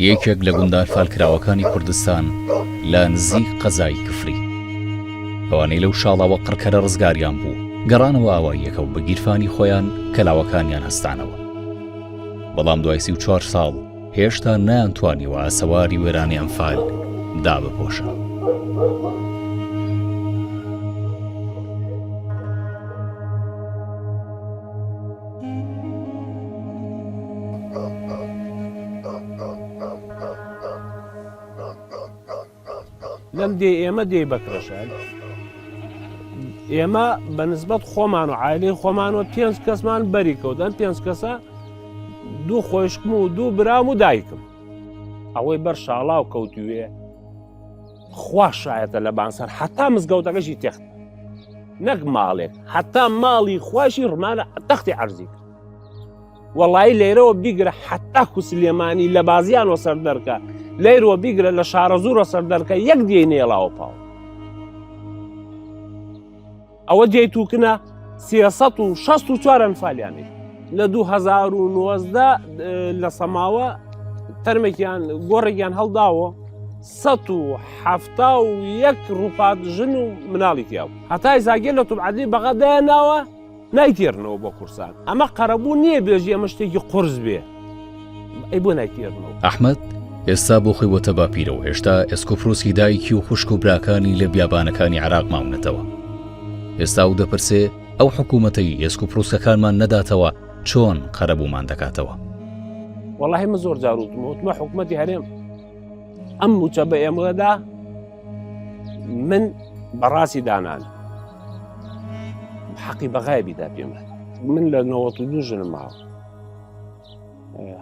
یەکێک لە گوندان فالکراوەکانی کوردستان لە نزیک قەزای کفری. ئەوانەی لەو شاڵاوە قڕکەرە ڕزگاریان بوو گەڕانەوە ئاواییەکە و بە گیرفانی خۆیان کەلاوەکانیان هەستانەوە. بەڵام دوای 34 ساڵ هێشتا نەیانتوانیوە ئاسەواری وێرانی ئەنفال دابپۆشە. لەم دێ ئێمە دێ بەکرەشان ئێمە بە نسبەت خۆمان و عایلەی خۆمانەوە 5 کەسمان بەری کەوتن. 5 کەسە 2 خۆشکم و 2 برام و دایکم. ئەوەی بەر شاڵاو کەوتوێ خوا شایەتە لە بانسەر حتا مزگەوتەکەشی تەخت نەک ماڵێک حتا ماڵی خواشی ڕمانە تەختی عەرزی کرد. وەڵایی لێرەوە بیگرە حتا کوسلێمانی لە بازیان وە سەر دەرکە لێرەوە بیگرە لە شارە زوورە سەر دەرکە یەک دێی نێڵاوە پاو. ئەوە دێیتووکنە 364 ئەنفالیانی لە 2019 لە سەماوە تەرمێکیان گۆڕێکیان هەڵداوە 171 ڕووپات ژن و مناڵی تیاو. هەتای زاگێر لە توبعەدی بەغا دایاناوە نایتێرنەوە بۆ کورسان. ئەمە قەرەبوو نییە بێژی ئەمە شتێکی قورس بێ ئەی بۆ نایتێرنەوە. ئەحمەد ئێستا بۆ خۆی بۆتە باپیرە و هێشتا ئێسکۆپرۆسی دایکی و خوشک و براکانی لە بیابانەکانی عێراق ماونەتەوە. ئێستا و دەپرسێ ئەو حکوومەتەی ئێسکۆپرۆسەکانمان نەداتەوە چۆن قەرەبوومان دەکاتەوە؟ وەڵاهی من زۆر جار وتمە حکوومەتی هەرێم ئەم موچە بە ئێمەدا من بەڕاستی دانان حەقی بەغایبیدا پێمە. من لە 92 ژنم ماوە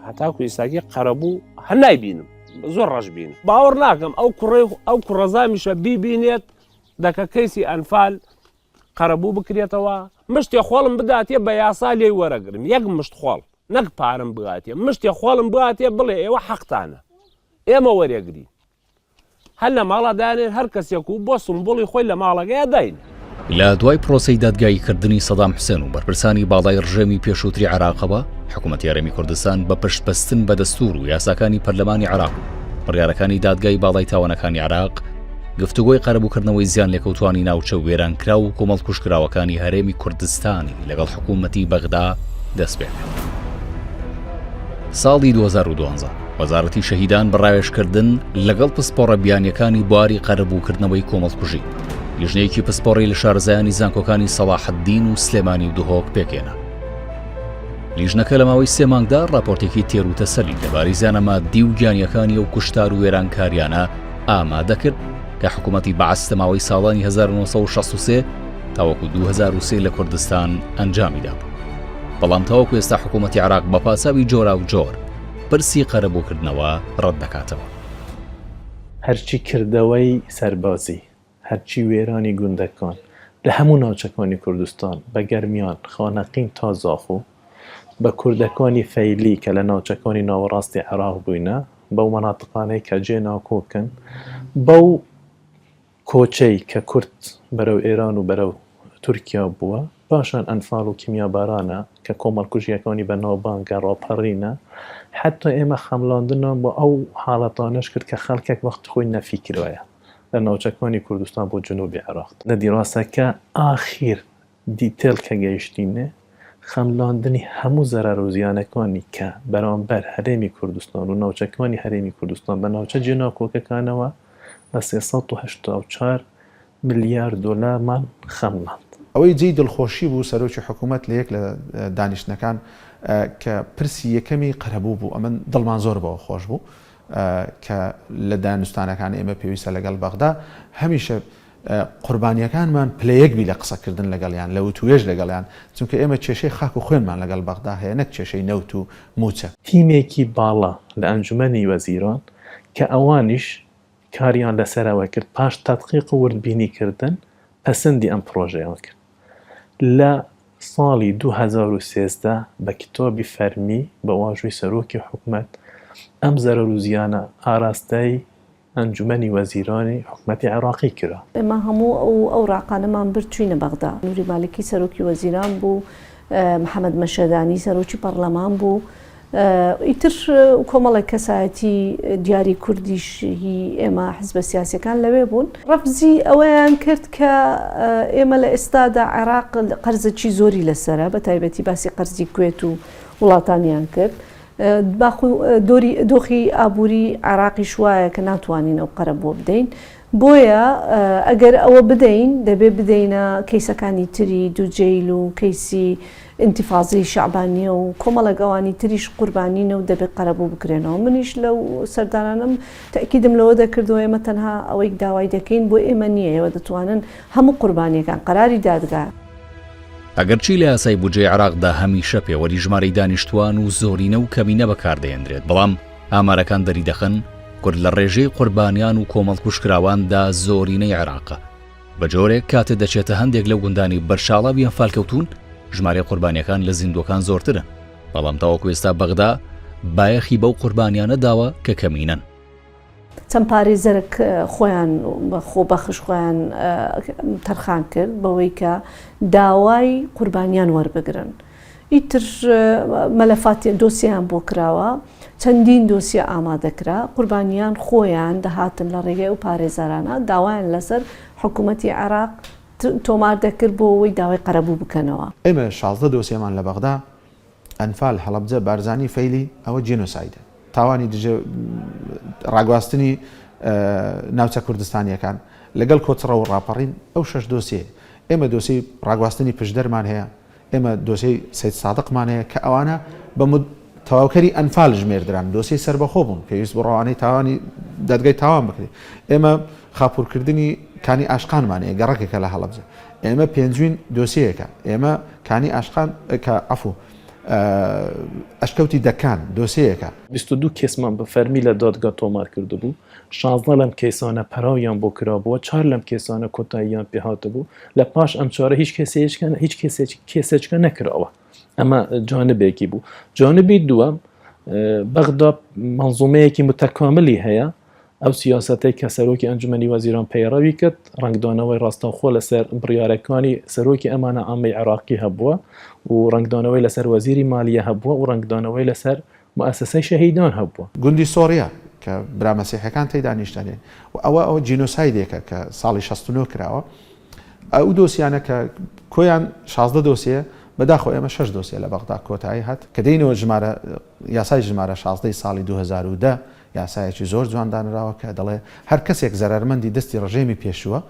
هەتاکو ئێستاگی قەرەبوو هەر نایبینم زۆر ڕەش بینم. باوەڕ ناکەم ئەو کوڕەزامیشە بیبینێت دەکە کەیسی ئەنفال قەرەبوو بکرێتەوە مشتێ خۆڵم بداتێ بە یاسا لێی وەرەگرم یەک مشت خۆڵ نەک پارم بگاتێ مشتێ خۆڵم بگاتێ بڵێ ئێوە حەقتانە ئێمە وەرێگری. هەر لە ماڵە دانێن هەر کەسێک و بۆ سمبوڵی خۆی لە ماڵەکەیە داین. لە دوای پرۆسەی دادگاییکردنی سەدام حوسێن و بەرپرسانی باڵای ڕژێمی پێشووتری عێراقەوە حکوومەتی هەرێمی کوردستان بە پشتبەستن بە دەستوور و یاساکانی پەرلەمانی عێراق و بڕیارەکانی دادگای باڵای تاوانەکانی عێراق گفتوگۆی قەرەبووکردنەوەی زیان لێکەوتوانی ناوچە وێرانکرا و کۆمەڵ کوشکراوەکانی هەرێمی کوردستانی لەگەڵ حکوومەتی بەغدا دەست پێ کرد. ساڵی 2012 وەزارەتی شەهیدان بەڕاوێژکردن لەگەڵ پسپۆڕە بیانیەکانی بواری قەرەبووکردنەوەی کۆمەڵکوژی لیژنەیەکی پسپۆڕی لە شارەزایانی زانکۆکانی سەلاحەددین و سلێمانی و دوهۆک پێکێنا. لیژنەکە لە ماوەی 3 مانگدا راپۆرتێکی تێر و تەسەلی لەباری زیانە مادی و گیانیەکانی و کوشتار و وێرانکاریانە ئامادە کرد کە حکوومەتی بەعەس لە ماوەی ساڵانی 1963 تاوەکو 2003 لە کوردستان ئەنجامیدا بوو. بەڵام تاوەکو ئێستا حکوومەتی عێراق بە پاساوی جۆرا و جۆر پرسی قەرەبووکردنەوە ڕەت دەکاتەوە. هەرچی کردەوەی سەربازی هەرچی وێرانی گوندەکان لە هەموو ناوچەکانی کوردستان بە گەرمیان خانەقین تا زاخۆ بە کوردەکانی فەیلی کە لە ناوچەکانی ناوەڕاستی عێراق بووینە بەو مەناتقانەی کە جێ ناکۆکن بەو کۆچەی کە کورد بەرەو ئێران و بەرەو تورکیا بووە پاشان ئەنفال و کیمیابارانە کە کۆمەڵکوژیەکانی بە ناوبانگە ڕاپەڕینە حتا ئێمە خەملاندنەوە بۆ ئەو حاڵەتانەش کرد کە خەڵکێک وەخت خۆی نەفی کردوایە لە ناوچەکانی کوردستان بۆ جنوبی عێراق. لە دیڕاستەکە ئاخیر دیتێل کە گەیشتینێ خەملاندنی هەموو زەرەر و زیانەکانی کە بەرامبەر هەرێمی کوردستان و ناوچەکانی هەرێمی کوردستان بە ناوچە جێناکۆکەکانەوە بە 384 ملیار دۆلارمان خەملاند. ئەوەی جێی دڵخۆشی بوو سەرۆکی حکوومەت لە یەک لە دانیشتنەکان کە پرسی یەکەمی قەرەبوو بوو ئەمە دڵمان زۆر بەوە خۆش بوو کە لە دانوستانەکان ئێمە پێویستە لەگەڵ بەغدا هەمیشە قوربانیەکانمان پلەیەکبی لە قسەکردن لەگەڵیان لە وتوێژ لەگەڵیان چونکە ئێمە کێشەی خاک و خوێنمان لەگەڵ بەغدا هەیە نەک کێشەی نەوت و موچە. تیمێکی باڵا لە ئەنجومەنی وەزیران کە ئەوانیش کاریان لەسەرەوە کرد پاش تەدقیق و وردبینیکردن پەسەندی ئەم پرۆژەیان کرد. لە ساڵی 2013 بە کتۆبی فەرمی بە واژووی سەرۆکی حکوومەت ئەم زەرەر و زیانە ئاراستەی ئەنجومەنی وەزیرانی حکوومەتی عێراقی کرا. ئێمە هەموو ئەو ڕاقانەمان بردچوینە بەغدا. نوری مالکی سەرۆکی وەزیران بوو، محەممەد مەشەدانی سەرۆکی پەرلەمان بوو، ئیتر کۆمەڵێک کەسایەتی دیاری کوردیش هی ئێمە حزبە سیاسیەکان لەوێ بوون ڕەفزی ئەوەیان کرد کە ئێمە لە ئێستادا عێراق قەرزێکی زۆری لەسرە بە تایبەتی باسی قەرزی کوێت و وڵاتانیان کرد دۆخی ئابووری عێراقی شوایە کە ناتوانین ئەو قەرە بۆ بدەین بۆیە ئەگەر ئەوە بدەین دەبێ بدەینە کەیسەکانی تری دووجیل و کەیسی ئینتیفازی شعبانیە و کۆمەڵە گەوانی تریش قوربانینە و دەبێت قەرەبوو بکرێنەوە منیش لەو سەردانانم تاکیدم لەوە دەکردەوە ئێمە تەنها ئەوەی داوای دەکەین بۆ ئێمە نییە ئێوە دەتوانن هەموو قوربانیەکان قەراری دادگا ئەگەرچی لە یاسای بودجێ عێراقدا هەمیشە پێوەری ژمارەی دانیشتوان و زۆرینە و کەمینە بەکاردەهێنرێت بەڵام ئامارەکان دەری دەخن کورد لە ڕێژەی قوربانیان و کۆمەڵکوشکراواندا زۆرینەی عێراقە بە جۆرێک کاتێ دەچێتە هەندێک لەو گوندانی بەرشاڵا بیان فالکەوتون ژمارەی قوربانیەکان لە زیندوەکان زۆرترن بەڵام تاوەکو ئێستا بەغدا بایەخی بەو قوربانیانە داوە کە کەمینەن چەند پارەی زەرک خۆیان خۆبەخش خۆیان تەرخان کرد بەوەی کە داوای قوربانیان وەربگرن ئیتر مەلەفاتی دۆسییان بۆ کراوە چەندین دۆسیە ئامادەکرا قوربانیان خۆیان دەهاتن لە ڕێگەی و پارێزارانە داوایان لەسەر حکوومەتی عێراق تۆمار دەکرد بۆ ئەوەی داوای قەرەبوو بکەنەوە ئێمە 16 دۆسیەمان لە بەغدا ئەنفال هەڵەبجە بارزانی فەیلی ئەوە جینۆسایدە تاوانی دژە ڕاگواستنی ناوچە کوردستانیەکان لەگەڵ کۆچڕە و ڕاپەڕین ئەو 6 دۆسیە ئێمە دۆسی ڕاگواستنی پشدەرمان هەیە ئێمە دۆسی سید سادقمان هەیە کە ئەوانە بە تەواوکەری ئەنفال ژمێردران دۆسی سربەخۆ بوون پێویست بۆ ڕەوانەی تاوانی دەدگای تاوان بکرێت ئێمە خاپورکردنی کانی ئاشقانمانەیە گەڕێکێکە لە هەڵەبجە ئێمە پێنجوین دۆسیەکە ئێمە کانی ئاشقان کە ئەفو ئەشکەوتی دەکان دۆسیەکە 22 کێسمان بە فەرمی لە دادگا تۆمار کرده بوو 16 لەم کێسانە پەراویان بۆ کرابووە 4 لەم کێسانە کۆتاییان پێهاتە بوو لە پاش ئەم چارە هیچ کێسێکە نەکراوە ئەمە جانبێکی بوو جانبی دووەم بەغدا منزومەیەکی متەکاملی هەیە ئەو سیاسەتەی کە سەرۆکی ئەنجومەنی وەزیران پەیڕەوی کرد ڕنگدانەوەی ڕاستەوخۆ لەسەر بڕیارەکانی سەرۆکی ئەمانە ئامەی عێراقی هەبووە و ڕنگدانەوەی لەسەر وەزیری مالیە هەبووە و ڕنگدانەوەی لەسەر مؤسسەی شەهیدان هەبووە گوندی سۆریا کە برامەسیحەکان تێدا نیشتەنێن و ئەوە جینۆسایدێکە کە ساڵی 69 کراوە ئەو دۆسیانە کە کۆیان 16 دۆسیە بەداخۆ ئێمە 6 دۆسیە لە بەغدا کۆتایی هات کە دەینەوە ژمارە یاسای ژمارە 16 ساڵی 2010 یاسایەکی زۆر جواندانراوە کە دەڵێ هەر کەسێک زەرمەندی دەستی ڕژێمی پێشووە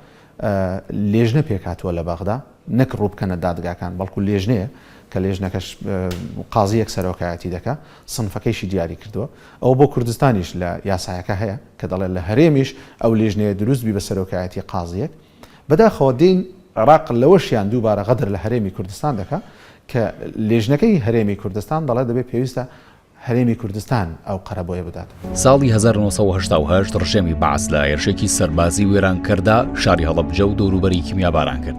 لێژنە پێکاتوە لە بەغدا نەک ڕووبکەنە دادگاکان بەڵکو لێژنەیە کە لێژنەکەش قازیەک سەرۆکایەتی دەکە سنفەکەیشی دیاری کردووە ئەو بۆ کوردستانیش لە یاسایەکە هەیە کە دەڵێت لە هەرێمیش ئەو لێژنەیە دروستبی بە سەرۆکایەتی قازیەک بەداخەوە دین عێراق لەوەشیان دووبارە غەدر لە هەرێمی کوردستان دەکە کە لێژنەکەی هەرێمی کوردستان دەڵێت دەبێت پێویستە هەرێمی کوردستان ئەو قەرەبۆیە بدات ساڵی 1970 ڕژێمی بەعەس لە ئێرشێکی سەربازی وێران کردا شاری هەڵەبجە و دەوروبەری کیمیاباران کرد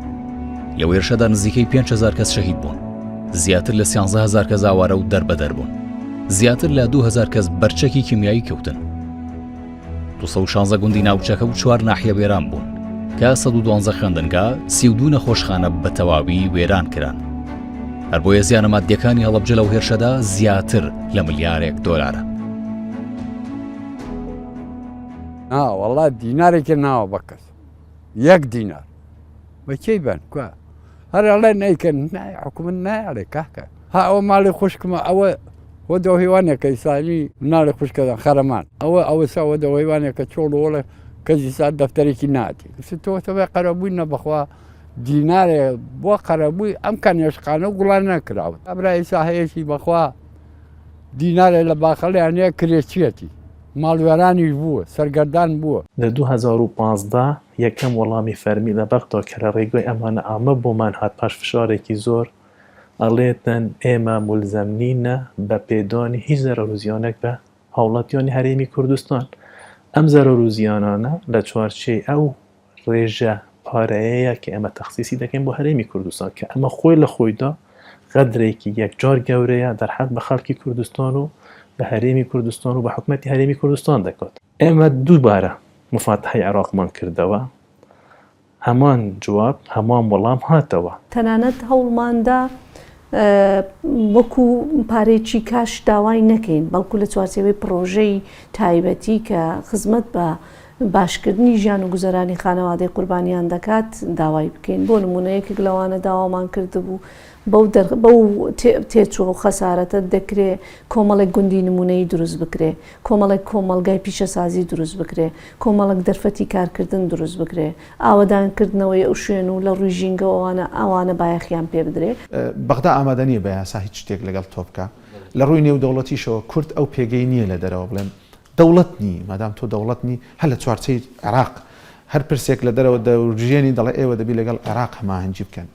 لەو ئێرشەدا نزیکەی 5,000 کەس شەهید بوون زیاتر لە 13,000 کەس ئاوارە و دەربەدەر بوون زیاتر لە 2,000 کەس بەرچەکی کیمیایی کەوتن 216 گوندی ناوچەکە و 4 ناحیە وێران بوون کە 112 خوێندنگا 32 نەخۆشخانە بە تەواوی وێران کران هەر بۆیە زیانە مادیەکانی هەڵەبجە لەو هێرشەدا زیاتر لە ملیارێک دۆلارە وەڵا دینارێکی ناوە بە کەس 1 دینار بەکەی بن کوە هەر ئەڵێ نیکەن حکومت نایڵێ کاکە ها ئەوە ماڵی خوشکمە ئەوە وە دەوهیوانێکە ئیسانی مناڵی خوشکەدان خەرەمان ئەوە ساوە دەوهیوانێکە چۆڵ وڵێ کەسی سات دەفتەرێکی ناتی تۆتەوەی قەرەبووی نەبخوا دینارێ بۆ قەرەبووی ئەم کەنێشقانە و گوڵان نەکراوە ئەبرای ساهەیەکی بەخوا دینارێ لە باخەڵیانەیە کرێچیەتی ماڵوێرانیش بووە سەرگەردان بووە لە 2015 یەکەم وەڵامی فەرمی لە بەغدا کە لە ڕێگوی ئەمانە ئامە بۆمان هات پاش فشارێکی زۆر ئەڵێتن ئێمە مولزەم نینە بە پێدانی هیچ زەرەر و زیانێک بە هاوڵاتیانی هەرێمی کوردستان ئەم زەرەر و زیانانە لە چوارچێ ئەو ڕێژە پارەیەیە کە ئەمە تەخسیسی دەکەین بۆ هەرێمی کوردستان کە ئەمە خۆی لە خۆیدا غەدرێکی یەکجار گەورەیە دەرحەق بە خەڵکی کوردستان و بە هەرێمی کوردستان و بە حکومەتی هەرێمی کوردستان دەکات ئێمە دووبارە مفاتحەی عێراقمان کردەوە هەمان جواب هەمان وەڵام هاتەوە تەنانەت هەوڵماندا وەکو پارێکی کاش داوای نەکەین بەڵکو لە چوارچێوەی پرۆژەی تایبەتی کە خزمەت بە باشکردنی ژیان و گوزەرانی خانەوادەی قوربانیان دەکات داوای بکەین. بۆ نمونەیەکێک لەوانە داوامان کردبوو بەو تێچووە و خەسارەتە دەکرێت کۆمەڵێک گوندی نمونەی دروست بکرێ، کۆمەڵێک کۆمەلگای پیشەسازی دروست بکرێ، کۆمەڵک دەرفەتی کارکردن دروست بکرێ، ئاوەدانکردنەوەی ئەو شوێن و لە ڕووی ژینگە ئەوانە بایەخیان پێ بدرێ. بەغدا ئامادە نییە بە یاسا هیچ شتێک لەگەڵ تۆ بکە. لە ڕووی نێودەوڵەتیشەوە کورد ئەو پێگەی نییە لە دەرەوە بڵێن دەوڵەت نی، مادام تۆ دەوڵەت نی هەر لە چوارچەی عێراق هەر پرسێک لە دەرەوە دەورژێنی دەڵێ ئێوە دەبی لەگەڵ عێراق هەماهەنگی بکەن.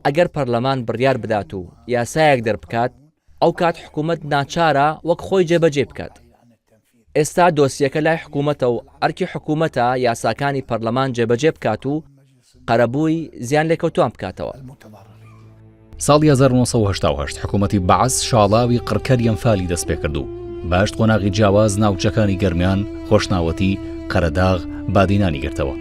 ئەگەر پەرلەمان بڕیار بدات و یاسایەک دەربکات ئەو کات حکوومەت ناچارە وەک خۆی جێبەجێ بکات. ئێستا دۆسیەکە لای حکوومەتە و ئەرکی حکوومەتە یاساکانی پەرلەمان جێبەجێ بکات و قەرەبووی زیان لێکەوتوان بکاتەوە. ساڵی 1970 حکوومەتی بەعەز شاڵاوی قڕکەری ئەنفالی دەست پێ کردو. باشت قۆناغی جیاواز ناوچەکانی گەرمیان خۆشناوەتی قەرەداغ بادینانی گرتەوە.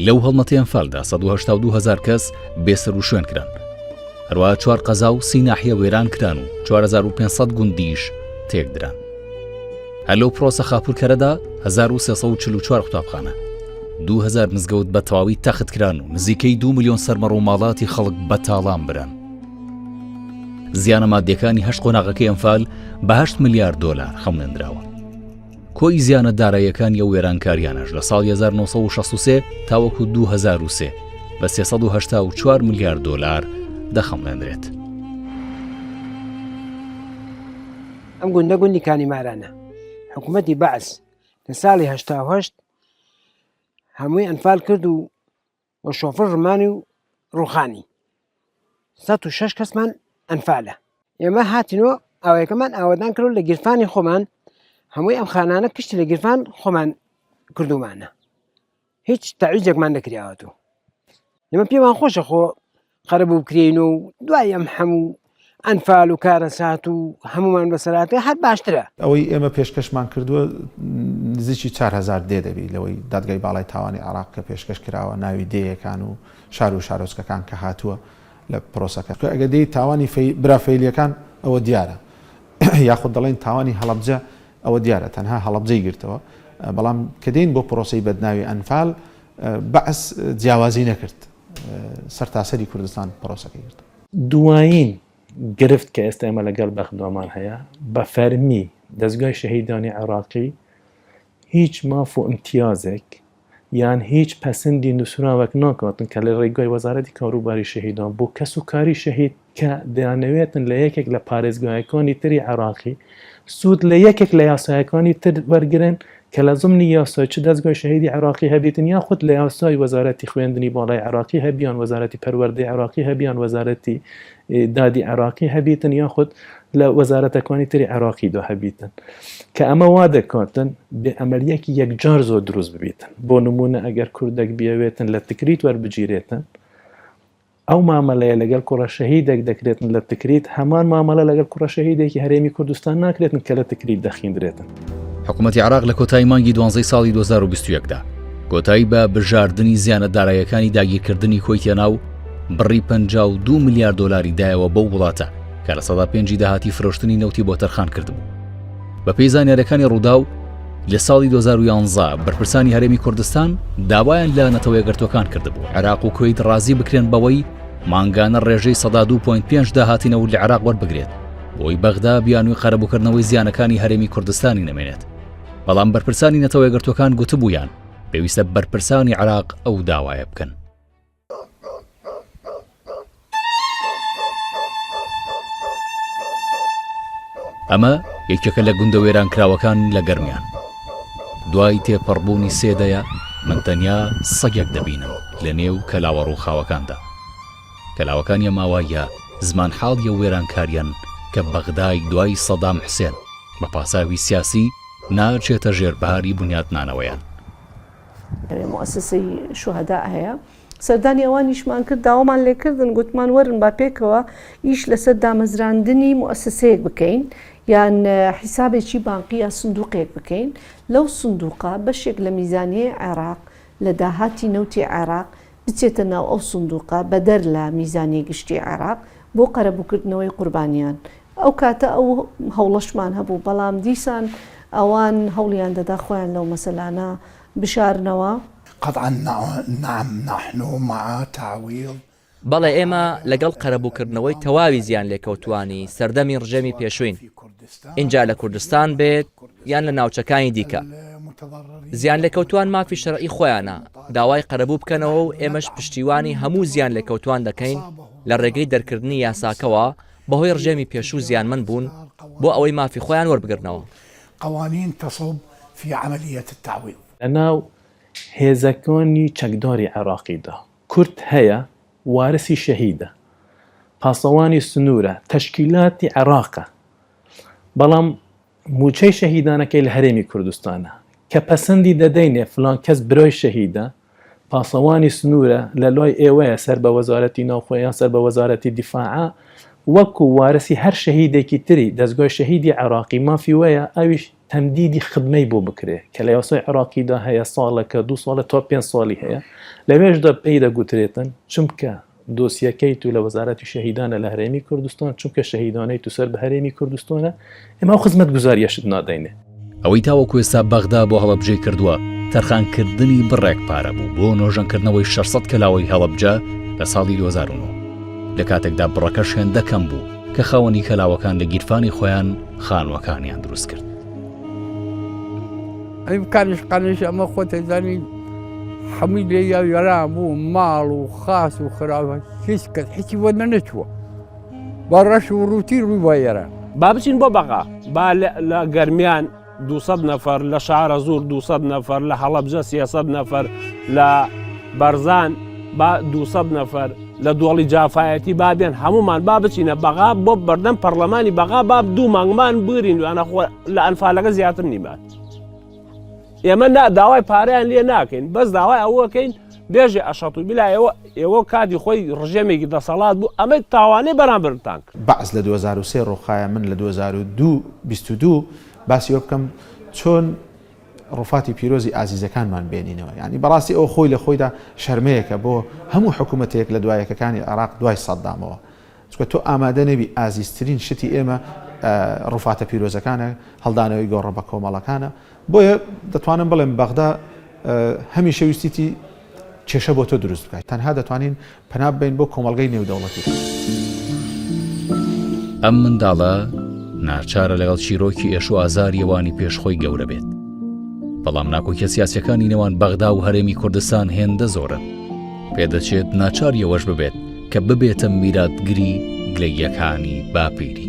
لەو هەڵمەتی ئەنفالدا 182,000 کەس بێسەر و شوێن کران. هەروە 4 قەزا و 30 ناحیە وێران کران و 4500 گوندیش تێک دران. هەر لەو پرۆسە خاپورکەرەدا 1344 قوتابخانە، 2000 مزگەوت بە تەواوی تەخت کران و نزیکەی 2 ملیۆن سەرمەڕ و ماڵاتی خەڵک بەتاڵان بران. زیانە مادیەکانی 8 قۆناغەکەی ئەنفال بە 8 ملیارد دۆلار خەمنێنراوە. کۆی زیانە داراییەکانی ئەو وێرانکاریانەش لە ساڵی 1963 تاوەکو 2003 بە 384 ملیارد دۆلار دەخەمنێنرێت. ئەم گوندە گوندی کانیمارانە حکوومەتی بەعەز لە ساڵی 88 هەمووی ئەنفال کرد و بە شۆفر ڕمانی و ڕوخانی 106 کەسمان ئەنفالە. ئێمە هاتینەوە ئاوەیەکەمان ئاوەدان کرد لە گیرفانی خۆمان هەمووی ئەم خانانە پشتی لە گیرفان خۆمان کردومانە، هیچ تەعویزێکمان نەکراوەتەوە. ئێمە پێمان خۆشە خۆ قەرەبوو بکرێن و دوای ئەم هەموو ئەنفال و کارەسات و هەمومان بەسەراتێ هەر باشترە. ئەوەی ئێمە پێشکەشمان کردووە نزیکی 4000 دێ دەبی لەوەی دادگای باڵای تاوانی عێراق کە پێشکەش کراوە ناوی دێیەکان و شار و شارۆچکەکان کە هاتووە لە پرۆسەکە. ئەگە دەی تاوانی برافەیلیەکان ئەوە دیارە، یاخود دەڵێن تاوانی هەڵەبجە ئەوە دیارە تەنها هەڵەبجەی گرتەوە. بەڵام کە دێن بۆ پرۆسی بەدناوی ئەنفال بەعەز جیاوازی نەکرد، سەرتاسەری کوردستان پرۆسەکەی گرت. دوایین گرفت کە ئێستا ئێمە لەگەڵ بەخدۆمان هەیە بە فەرمی دەستگای شەهیدانی عێراقی هیچ ماف و امتیازێک یان هیچ پەسەندی نووسراوەک ناکاتن کە لە ڕێگای وەزارەتی کاروباری شەهیدان بۆ کەس و کاری شەهید کە دەیانەوێتن لە یەکێک لە پارێزگایەکانی تری عێراقی سوود لە یەکێک لە یاسایەکانی تر وەرگرن کە لە زمنی یاسای چ دەستگای شەهیدی عێراقی هەبێتن یاخود لە یاسای وەزارەتی خوێندنی باڵای عێراقی هەبیان وەزارەتی پەروەردەی عێراقی هەبیان وەزارەتی دادی عێراقی هەبێتن یاخود لە وەزارەتەکانی تری عێراقیدا هەبیتن کە ئەمە وا دەکاتن بێ ئەمەلیەکی یەکجار زۆر دروست ببیتن. بۆ نمونە ئەگەر کوردێک بیاوێتن لە تکریت وەربگیرێتن ئەو مامەلەیە لەگەڵ کوڕە شەهیدێک دەکرێتن لە تکریت هەمان مامەلە لەگەڵ کوڕە شەهیدێکی هەرێمی کوردستان ناکرێتن کە لە تکریت دەخیندرێتن. حکوومەتی عێراق لە کۆتایی مانگی 12 ساڵی 2021دا کۆتایی بە بژاردننی زیانە داراییەکانی داگیرکردنی خۆی تێناو بڕی 52 میلیارد دۆلاری دایەوە بەو وڵاتە کە لە سەدا 5 داهاتی فرۆشتنی نەوتی بۆ تەرخان کردبوو. بە پێی زانیاریەکانی ڕوودا و لە ساڵی 2011 بەرپرسانی هەرێمی کوردستان داوایان لە نەتەوە یەکگرتوەکان کردبوو عێراق و کوێیت ڕازی بکرێن بەوەی مانگانە ڕێژەی 102.5 داهاتینەوە لە عێراق وەربگرێت بۆی بەغدا بیانووی قەرەبووکردنەوەی زیانەکانی هەرێمی کوردستانی نەمێنێت. بەڵام بەرپرسانی نەتەوە یەکگرتوەکان گوتبوویان پێویستە بەرپرسانی عێراق ئەو داوایە بکەن. ئەمە یەکێکە لە گوندە وێرانکراوەکان لە گەرمیان. دوای تێپەڕبوونی سێدەیە من تەنیا سەگێک دەبینم لە نێو کەلاوە ڕووخاوەکاندا. کەلاوەکانی ئەماوایە زمان حاڵیە وێرانکاریان کە بەغدای دوای سەدام حوسێن بە پاساوی سیاسی ناچێتە ژێرباری بنیاتنانەوەیان. مؤسسەی شوهەدا هەیە سەردانی ئەوانیشمان کرد داوامان لێکردن گوتمان وەرن با پێکەوە ئیش لەسەر دامەزراندنی مؤسسەیەک بکەین یان حیسابێکی بانقی یا سندوقێک بکەین لەو سندوقە بەشێک لە میزانیە عێراق لە داهاتی نەوتی عێراق بچێتە ناو ئەو سندوقە بەدەر لە میزانی گشتی عێراق بۆ قەرەبووکردنەوەی قوربانیان. ئەو کاتە ئەو هەوڵەشمان هەبوو، بەڵام دیسان ئەوان هەوڵیان دەدا خۆیان لەو مەسەلانە بشارنەوە. قطعا نعم نحن مع تعويض. بەڵێ ئێمە لەگەڵ قەرەبووکردنەوەی تەواوی زیان لێکەوتوانی سەردەمی ڕژێمی پێشوین، اینجا لە کوردستان بێت یان لە ناوچەکانی دیکە. زیان لێکەوتوان مافی شەرعی خۆیانە، داوای قەرەبوو بکەنەوە و ئێمەش پشتیوانی هەموو زیان لێکەوتوان دەکەین لە ڕێگەی دەرکردنی یاساکەوە بەهۆی ڕژێمی پێشوو زیانمەند بوون بۆ ئەوەی مافی خۆیان وەربگرنەوە. قوانین تصب في عملية التعويض. لەناو هێزەکانی چەکداری عێراقیدا کورد هەیە، وارسی شەهیدە، پاسەوانی سنوورە، تەشکیلاتی عێراقە، بەڵام موچەی شەهیدانەکەی لە هەرێمی کوردستانە کە پەسەندی دەدەینێ فلان کەس برۆی شەهیدە، پاسەوانی سنوورە لە لای ئێوەیە سەر بە وەزارەتی ناوخۆیان، سەر بە وەزارەتی دیفاعە، وەکو وارسی هەر شەهیدێکی تری دەستگای شەهیدی عێراقی مافی وەیە ئەویش تەمدیدی خدمەی بۆ بکرێ کە لە یاسای عێراقیدا هەیە ساڵەکە 2 ساڵە تا 5 ساڵی هەیە، لەوێشدا پێی دەگوترێتن چونکە دۆسیەکەی تو لە وەزارەتی شەهیدانە لە هەرێمی کوردستان، چونکە شەهیدانەی تو سەر بە هەرێمی کوردستانە، ئێمە ئەو خزمەت گوزاریەشت نادەینێ. ئەوەی تاوەکو ئێستا بەغدا بۆ هەڵەبجەی کردووە تەرخانکردنی بڕێک پارە بوو بۆ نۆژەنکردنەوەی 600 کەلاوەی هەڵەبجە لە ساڵی 2009 لە کاتێکدا بڕەکەش هێندەکەم بوو کە خاوەنی کەلاوەکان لە گیرفانی خۆیان خانوەکانیان دروست کرد. ئەمکانش قانش ئەمە خۆتەزانی هەمووی لێ یاوێرا بوو، ماڵ و خاس و خراوە هیچ کەس هیچی بۆ نەچووە، با ڕەش و ڕووتی ڕووی وایەرە. با بچین بۆ بەقا، با لە گەرمیان 200 نەفەر، لە شارە زۆر 200 نەفەر، لە هەڵەبجە 300 نەفەر، لە بەرزان با 200 نەفەر، لە دۆڵی جافایەتی بابێن هەمومان با بچینە بەغا بۆ بەردەم پەرلەمانی بەغا با 2 مانگمان بگرین وانە لە ئەنفالەکە زیاتر نیمان. ئێمە داوای پارەیان لێ ناکەین، بەس داوای ئەوەکەین بێژێ ئەشەت و بیلا ئێوە کاتی خۆی ڕژێمێکی دەسەڵات بوو، ئەمە تاوانەی بەرامبرتان کرد. بەعز لە 2023 ڕۆخایە من لە 2022 باسی ئەوە بکەم چۆن ڕووفاتی پیرۆزی ئازیزەکانمان بێنینەوە. یعنی بەڕاستی ئەو خۆی لە خۆیدا شەرمەیەکە بۆ هەموو حکوومەتێک لە دوایەکەکانی عێراق دوای سەدامەوە، چونکە تۆ ئامادە نەبی ئازیزترین شتی ئێمە ڕووفاتە پیرۆزەکانە، هەڵدانەوەی گۆڕە بە کۆمەڵەکانە. بۆیە دەتوانم بڵێم بەغدا هەمیشە ویستیتی کێشە بۆ تۆ دروست بکات، تەنها دەتوانین پەنا بین بۆ کۆمەڵگەی نێودەوڵەتی. ئەم منداڵە ناچارە لەگەڵ چیرۆکی ئێش و ئازاریەوانی پێشخۆی گەورە بێت، بەڵام ناکۆکیە سیاسەکانی نێوان بەغدا و هەرێمی کوردستان هێندە زۆرن، پێدەچێت ناچار یەوەش ببێت کە ببێتە میراتگری گلەییەکانی باپیری.